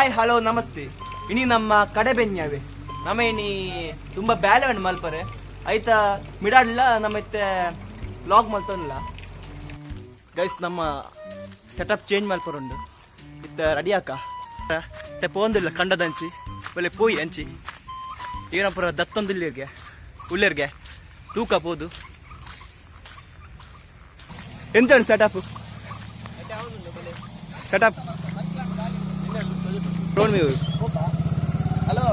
Hi hello ನಮಸ್ತೆ. ಇನಿ ನಮ್ಮ ಕಡೆ ಬೆನ್ಯಾವೆ ನಮ್ಮ ಇನಿ ತುಂಬ ಬ್ಯಾಲೆ ಉಂಡು ಮಲ್ಪರೆ ಐತ ಮಿಡಾಡ್ಲ ನಮ್ಮ ಇತ್ತೆ ಲಾಗ್ ಮಲ್ತೊಂದಿಲ್ಲ ಗೈಸ್. ನಮ್ಮ ಸೆಟಪ್ ಚೇಂಜ್ ಮಲ್ಪರುಂಡು ಇತ್ತ ರೆಡಿ ಆಕ ಇತ್ತೆ ಪೋಂದಿಲ್ಲ ಕಂಡದಂಚಿ ಒಳ್ಳೆ ಪೋಯಿ ಅಂಚಿ ಈಗ ಪುರ ದತ್ತೊಂದಿಲ್ಲಿರ್ಗೆ ಉಳ್ಳೇರ್ಗೆ ತೂಕ ಪೋದು ಎಂತ setup setup hello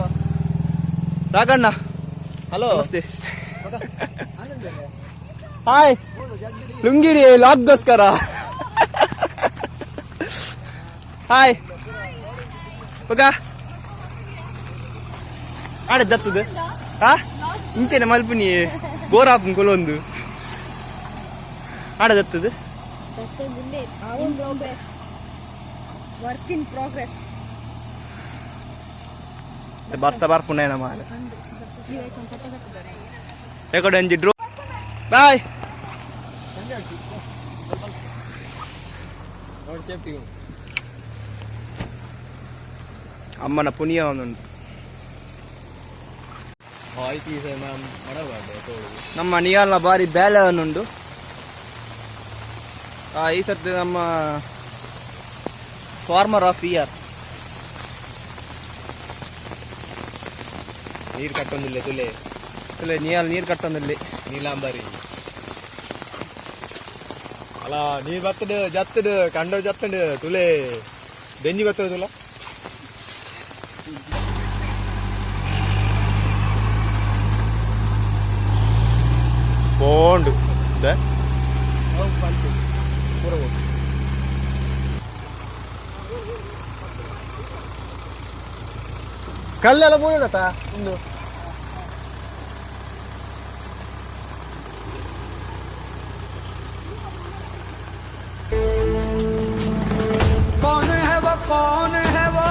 Raghanna. Hello ನಮಸ್ತೆ. ಹಾಯ್ ಲುಂಗಿಡಿ ಲಾಗ್ಗೋಸ್ಕರ. ಹಾಯ್ ಹೋಗ ಆಡದ್ದತ್ತದು ಹಾ ಇಂಚೆನೆ ಮಲ್ಪುನಿ ಬೋರಾಪು ಕೊಲೊಂದು ಆಡದತ್ತದು ವರ್ಕ್ ಇನ್ ಪ್ರೋಗ್ರೆಸ್ ಬರ್ಸ ಬರ್ಪುಣ್ಣ ಮಾಲೆ ಎಕಡೆ ಒಂಜಿ ಡ್ರೋ ಬಾಯ್ ಅಮ್ಮನ ಪುನಿಯ ಒಂದುಂಟು. ನಮ್ಮ ನಿಯಾಲ್ನ ಬಾರಿ ಬೇಲೆ ಒಂದುಂಡು. ಈ ಸರ್ತಿ ನಮ್ಮ ಫಾರ್ಮರ್ ಆಫ್ ಇಯರ್ ನೀರು ಕಟ್ಟೊಂದಿಲ್ಲ ತುಲೆ ತುಲೆ ನಿಯಾಲ್ ನೀರು ಕಟ್ಟೊಂದಿಲ್ಲ ನೀಲಾಂಬರಿ ಅಲ್ಲ ನೀರ್ ಬತ್ತಡು ಜತ್ತಡು ಕಂಡ ಜತ್ತಡು ತುಲೆ ಬೆನ್ನಿ ಬತ್ತಡು ತುಲ ಬೋಂಡು ಕಲ್ಲೆಲ್ಲ ಬೋಡತ್ತ ಒಂದು कौन है वो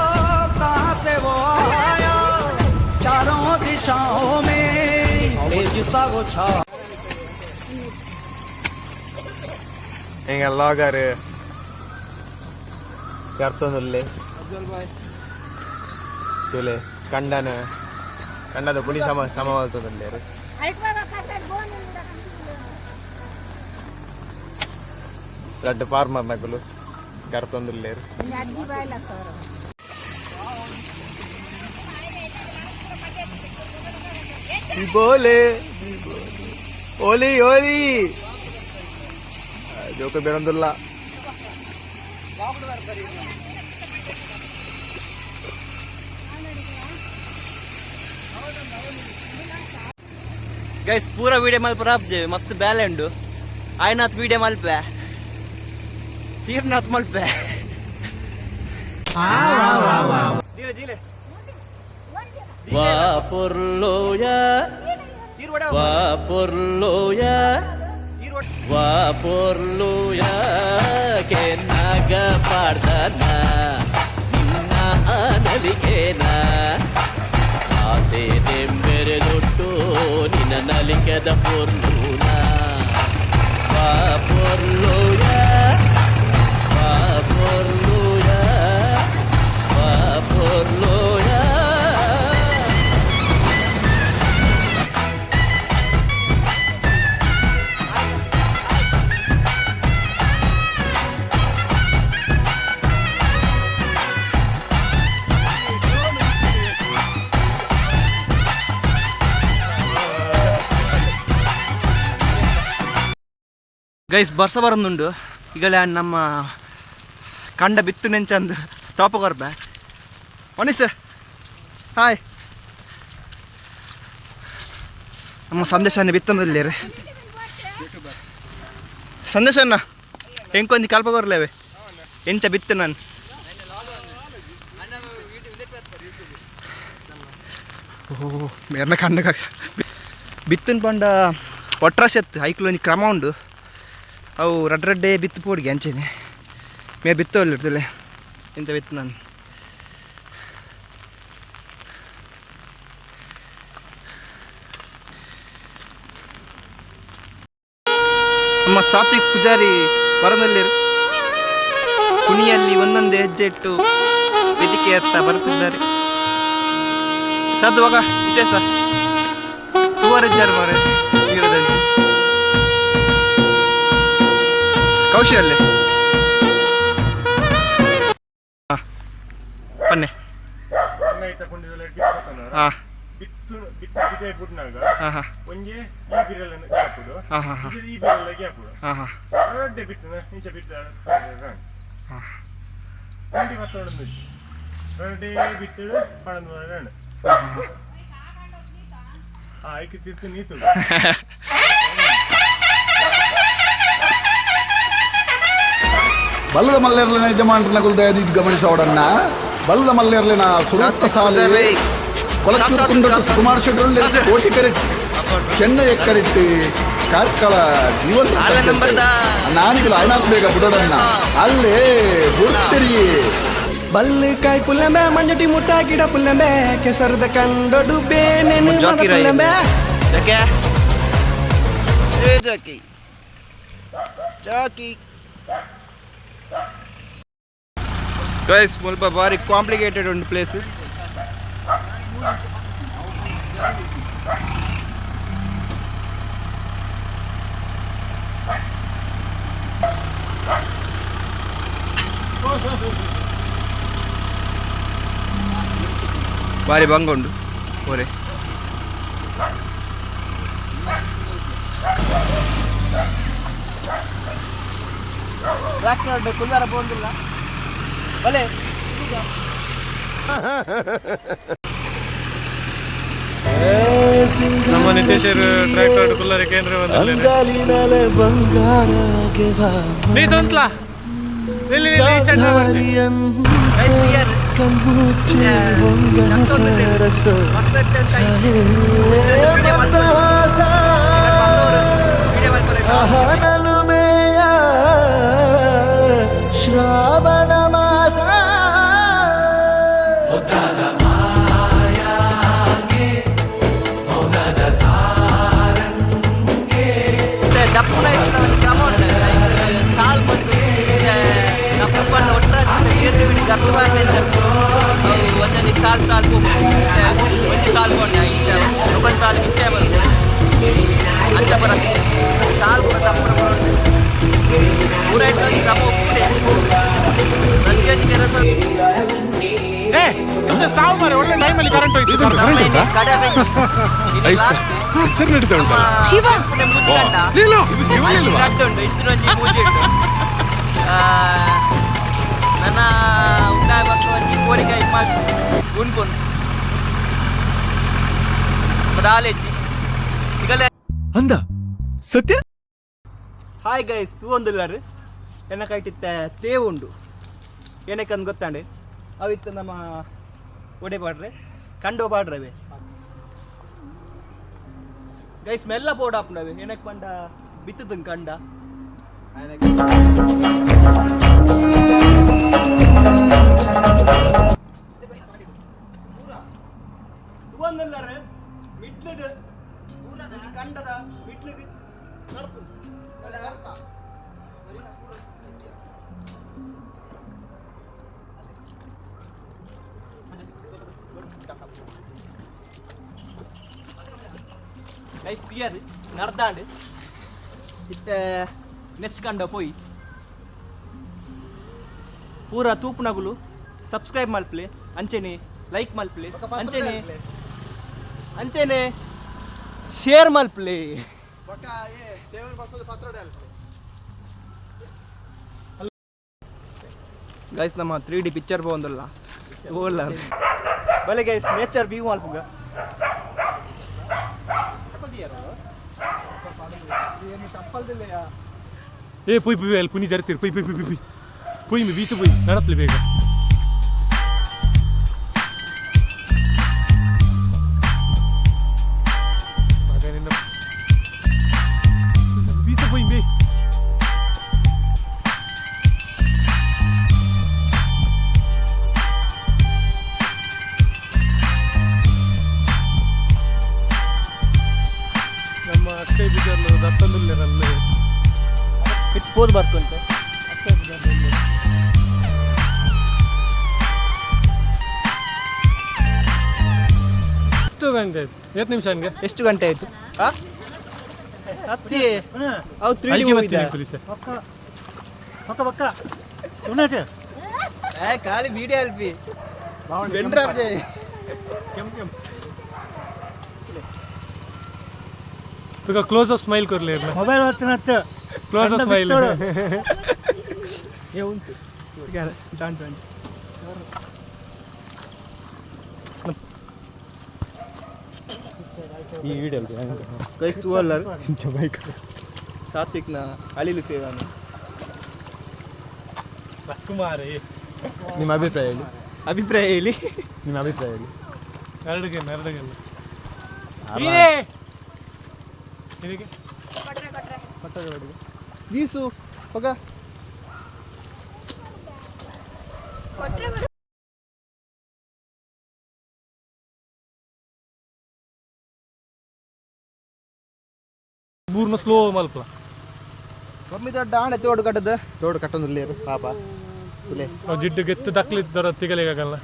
कहाँ से वो आया चारों दिशाओं में तेज सा वो छा ಹೆಂಗ ಲಾಗರ್ ಕರ್ತೊಂದುಲ್ಲೆ ತುಲೆ ಕಂಡದ ಪುನಿ ಸಮವಲ್ತೊಂದುಲ್ಲೆ ರಡ್ಡು ಫಾರ್ಮರ್ ನಕಲು ಕರ್ತೊಂದುಲ್ಲೇರು ಬೋಲೆ ಓಲಿ ಓಲಿ ಜೋಕ ಬೇರೊಂದಿಲ್ಲ. ಗೈಸ್ ಪೂರ ವಿಡಿಯೋ ಮಲ್ಪರ ಮಸ್ತ್ ಬ್ಯಾಲೆ ಉಂಡು. ಆಯ್ನಾಥ್ ವಿಡಿಯೋ ಮಲ್ಪೆ ತೀರ್ನಾಥ್ ಮಲ್ಪೆ Vapurloya Vapurloya Vapurloya Kenaga pardana Ninna analikena Ase dembere dottu Nina nalikeda purluna Vapurloya Vapurloya Vapurloya guys ಬರ್ಸ ಬರೋದುಂಡು ಈಗಲೇ ನಮ್ಮ ಕಂಡ ಬಿತ್ತು ನೆಂಚಂದು ತೋಪಗೊರ್ಬೆ ಒನಿಸ್ ಹಾಯ್ ನಮ್ಮ ಸಂದೇಶನ ಬಿತ್ತಂದಿಲ್ಲೇರಿ ಸಂದೇಶನ ಹೆಂಕೊಂದು ಕಲ್ಪಗೊರ್ಲೇವೆ ಎಂಚ ಬಿತ್ತು ನಾನು ಓ ಮೇರ್ನ ಕಂಡ ಬಿತ್ತನ್ ಪಂಡ ಒಟ್ರಾಸೆತ್ತು ಐಕ್ಲೊಂದು ಕ್ರಮ ಉಂಡು ಅವು ರಡ್ಡೆ ಬಿತ್ತು ಪೋಡಿಗೆ ಅಂಚೆನೆ ಮೇ ಬಿತ್ತೋಲ್ಲಿರ್ತಲೆ ಎಂಚ ಬಿತ್ತು ನಾನು ನಮ್ಮ ಸಾತ್ವಿಕ್ ಪೂಜಾರಿ ಬರದಲ್ಲಿರು ಕುಣಿಯಲ್ಲಿ ಒಂದೊಂದು ಹೆಜ್ಜೆ ಇಟ್ಟು ವೇದಿಕೆಯತ್ತ ಬರುತ್ತಿದ್ದಾರೆ. ಸದ್ದು ಮಗ ವಿಶೇಷ ತೂವರಿದ್ದಾರೆ ಮಾರೆ ನೀರದಂಚಿ ಕೌಶಲ್ಯ ಪನ್ನೆ ಹಾಂ ಒಂಜೆ ಈ ಬಿರಲ್ಲ ಗ್ಯಾಪುಡು ಈ ಬಿರಲ್ಲ ಗ್ಯಾಪುಡು ಎರಡೇ ಬಿಟ್ಟು ಇಂಚ ಬಿಟ್ಟು ಒಂಟಿ ಮತ್ತೊಂದು ಎರಡೇ ಬಿಟ್ಟು ಪಣಂದು ಎರಡು ಐಕೆ ತಿರ್ತು ನೀತು ಬಲ್ಲದ ಮಲ್ಲೇರ್ಲಿನ ಯಜಮಾನರನ್ನ ಕುಲ್ದಯದಿದ್ದು ಗಮನಿಸೋಡನ್ನ ಬಲ್ಲದ ಮಲ್ಲೇರ್ಲಿನ ಸುರತ್ತ ಸಾಲೆ ಕೊಳಚೂರು ಕುಂಡೊಟ್ಟು ಸುಕುಮಾರ್ ಶೆಟ್ರುಳ್ಳಿ ಕೋಟಿ ಕರೆಕ್ಟ್ ಚೆನ್ನೈ ಕರೆಕ್ಟ್ ಕಾರ್ಕಳ ಜೀವಂತ ನಾನಿಗೆ ಐನಾಕ್ ಬೇಗ ಬಿಡೋಡನ್ನ ಅಲ್ಲೇ ಬುರ್ತಿರಿ ಬಲ್ಲು ಕಾಯಿ ಪುಲ್ಲಂಬೆ ಮಂಜಟಿ ಮುಟ್ಟ ಗಿಡ ಪುಲ್ಲಂಬೆ ಕೆಸರದ ಕಂಡೊಡು ಬೇನೆನು ಮದ ಪುಲ್ಲಂಬೆ ಗೈಸ್ ಸ್ವಲ್ಪ ಭಾರಿ ಕಾಂಪ್ಲಿಕೇಟೆಡ್ ಒಂದು ಪ್ಲೇಸ್. ಭಾರಿ ಬಂಗುಂಡು ಓರೆ ಟ್ರ್ಯಾಕ್ಟರ್ ಕುಲ್ಲಾರ ಬಂದಿಲ್ಲ ಬಲೆ ನಮ್ಮ ನಿತೇಶರು ಟ್ರ್ಯಾಕ್ಟರ್ ಕುಲ್ಲರ ಕೇಂದ್ರ ಶ್ರಾವಣ ಮಾಸ ಡಪ್ಪನ ಪ್ರಮೋಟ್ ಸಾಲ್ ಬಂದು ಡಪ್ಪನ ಒಟ್ಟರೆ ಕೇಸರಿ ಗರ್ಭ ಒಂದನಿ ಸಾಲ್ ಒಂದು ಸಾಲ್ ಕೊಂಡ ಒಂದು ಸಾಲ್ ನಿಂತೆ ಬಂದು ಅಂತ ಬರುತ್ತೆ ಸಾಲ್ ಕೂಡ ಡಪ್ಪನ ಪೂರ ಕ್ರಮ ಒಳ್ಳೆ ಟೈಮಲ್ಲಿ ಕರೆಂಟ್ ಹೋಯ್ತು ಶಿವ ನನ್ನ ಉಂಟಾಯ ಕೋರಿಕೆ ಉಣ್ಕೊಂಡು ಪದಾಲೆಜ್ಜಿ ಈಗಲೇ ಅಂದ ಸತ್ಯ. ಹಾಯ್ ಗೈಸ್ ತೂವೊಂದುಲ್ಲಾರು ಎನ್ನ ಕೈಟಿತ್ತೆ ತೇವುಂಡು ಏನಕ್ಕಂದು ಗೊತ್ತಾಂಡೆ ಅವಿತ್ತು ನಮ್ಮ ಒಡೆ ಪಾಡ್ರೆ ಕಂಡು ಪಾಡ್ರವೆ ಗೈಸ್ ಮೆಲ್ಲ ಬೋರ್ಡ್ ಹಾಕೊಂಡವೆ ಏನಕ್ಕೆ ಪಂಡ ಬಿತ್ತದಂಗೆ ಕಂಡ ತೂವೊಂದುಲ್ಲಾರು ಮಿಟ್ಲದು ಕಂಡದ ಮಿಟ್ಲದು ನಡ್ಪು ಅರ್ಥ ಗೈಸ್ ತಿಯರು ನಡ್ದಾಂಡು ಇತ್ತ ನೆಚ್ಕಂಡ ಪೋಯಿ ಪೂರ ತೂಪುನಗುಲು ಸಬ್ಸ್ಕ್ರೈಬ್ ಮಲ್ಪ್ಲೆ ಅಂಚೆನೆ ಲೈಕ್ ಮಲ್ಪ್ಲೆ ಅಂಚೆನೆ ಶೇರ್ ಮಲ್ಪ್ಲೆ ಗೈಸ್ ನಮ್ಮ 3D ಪಿಕ್ಚರ್ ಬಂದಲ್ಲ ಓಲ್ಲ ಬಲೆ ಗೈಸ್ ನೇಚರ್ ವ್ಯೂ ಮಲ್ಪುಗ ಏ ಪುಯ್ ಪುಯ್ ಅಲ್ಲಿ ಪುನಿ ಜರ್ತೀರಿ ಪುಯ್ ಪುಯ್ ಪುಯ್ ಪುಯ್ ಪುಯ್ ಮಿ ಬೀಸು ಪುಯ್ ನಡಪ್ಲಿ ಬೇಗ ಬೀಸು ಪುಯ್ ಬೇ ನಮ್ಮ ಅಕ್ಷಯ್ ಬಿಜರ್ಲು ದತ್ತಂದುಲ್ಲೆರಲ್ಲೇ ಇಟ್ಟು ಪೋದು ಬರ್ತಂತೆ ಎಷ್ಟು ಗಂಟೆ ಆಯ್ತು? ಎಷ್ಟು ನಿಮಿಷ ಹಂಗೆ ಎಷ್ಟು ಗಂಟೆ ಆಯ್ತು ಹತ್ತಿ ಅವು 3D ಹೋಗಿದ್ದ ಖಾಲಿ ವಿಡಿಯೋ ಅಲ್ಪಿ तुका क्लोज अप स्माइल करले मोबाईल वाचन क्लोज अप स्माइल ಈ ವಿಡಿಯೋ ಗೈಸ್ ಟು ಅಲ್ಲರ್ ಬೈಕ್ ಸಾತ್ವಿಕ್ನ ಅಳಿಲು ಸೇವಾನು ಕುಮಾರಿ ನಿಮ್ಮ ಅಭಿಪ್ರಾಯ ಹೇಳಿ ನಿಮ್ಮ ಅಭಿಪ್ರಾಯ ಹೇಳಿ ಎರಡು ವೀಸು ಹೋಗ ಬೂರ್ನ ಸ್ಲೋ ಮಲ್ಪ ಮಮ್ಮಿ ದೊಡ್ಡ ಆಣೆ ತೋಡು ಕಟ್ಟೊಂದು ಪಾಪ ಜಿಡ್ಡು ಗೆತ್ತು ದಕ್ಲಿದ್ದರ ತಿಗಲಿಗಾಗಲ್ಲ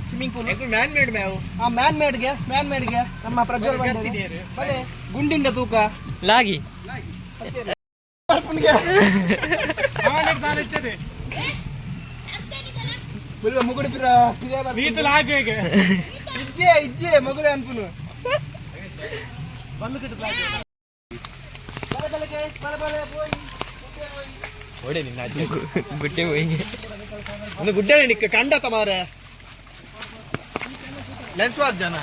ಸ್ವಿಮ್ಮಿಂಗ್ ಪೂಲ್ ಮ್ಯಾನ್ ಮೇಡ್ಗೆ ನಮ್ಮ ಪ್ರಜ್ವಲ್ ಗುಂಡಿಂದ ತೂಕ ಲಾಗಿ ಮುಗುಡು ಇಜ್ಜೆ ಮಗುಡೆ ಅನ್ಪುನು ಗುಡ್ಡೆ ಒಂದು ಗುಡ್ಡೆ ನಿಕ್ಕ ಕಂಡತ ಮಾರೆ ಲೆನ್ಸ್ ವಾರ್ ಜನ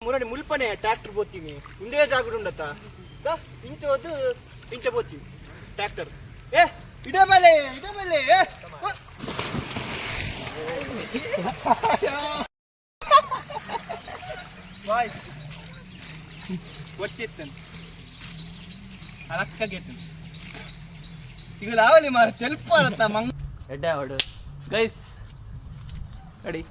ಮುರಡಿ ಮುಲ್ಪನೆ ಟ್ರ್ಯಾಕ್ಟರ್ పోతీవి ఉండే జాగుడు ఉండత ఇంచ వద్దు ఇంచ పోతీవి ట్రాక్టర్ ఇడబలే వాయిస్ వచ్చేస్తాను అలక్కగెట్టు ఇక రావాలి మరి తెలుపాలత్త మంగ ఎడ్డావాడు ಗೈಸ್ ಅಡಿ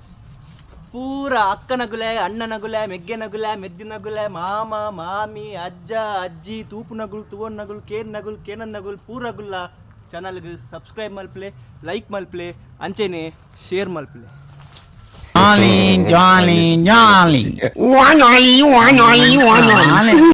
ಪೂರ ಅಕ್ಕನಗುಲೆ ಅಣ್ಣನಗುಲೆ ಮೆಗ್ಗೆನಗುಲೆ ಮೆದ್ದಿನಗುಲೆ ಮಾಮ ಮಾಮಿ ಅಜ್ಜ ಅಜ್ಜಿ ತೂಪು ನಗುಲು ತುವನ್ ನಗುಲು ಕೇನನ್ ನಗುಲು ಪೂರಗುಲ್ಲ ಚಾನಲ್ಗೆ ಸಬ್ಸ್ಕ್ರೈಬ್ ಮಲ್ಪ್ಲೆ ಲೈಕ್ ಮಲ್ಪ್ಲೆ ಅಂಚೆನೆ ಶೇರ್ ಮಲ್ಪ್ಲೆ Jolly.